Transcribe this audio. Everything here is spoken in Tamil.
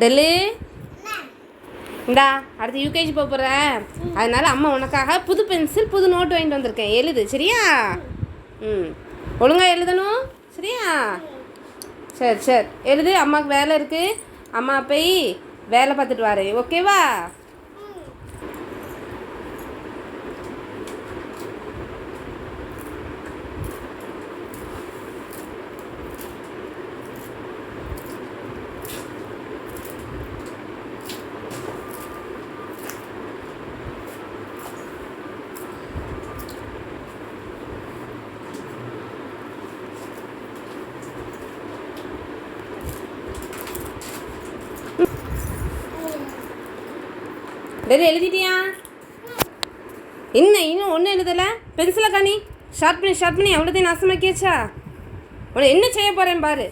டெல்லு இந்தா அடுத்து யூகேஜி போக போகிறேன். அதனால் அம்மா உனக்காக புது பென்சில் புது நோட்டு வாங்கிட்டு வந்திருக்கேன். எழுது சரியா? ஒழுங்காக எழுதணும் சரியா? சரி சரி எழுது. அம்மாவுக்கு வேலை இருக்குது. அம்மா போய் வேலை பார்த்துட்டு வரேன். ஓகேவா? டெல்லி எழுதிட்டியா? இன்னும் ஒன்றும் எழுதலை. பென்சிலை காணி. ஷார்ட் பண்ணி அவ்வளோத்தையும் நாசமாக்கியாச்சா? உன்னை என்ன செய்ய போகிறேன் பாரு.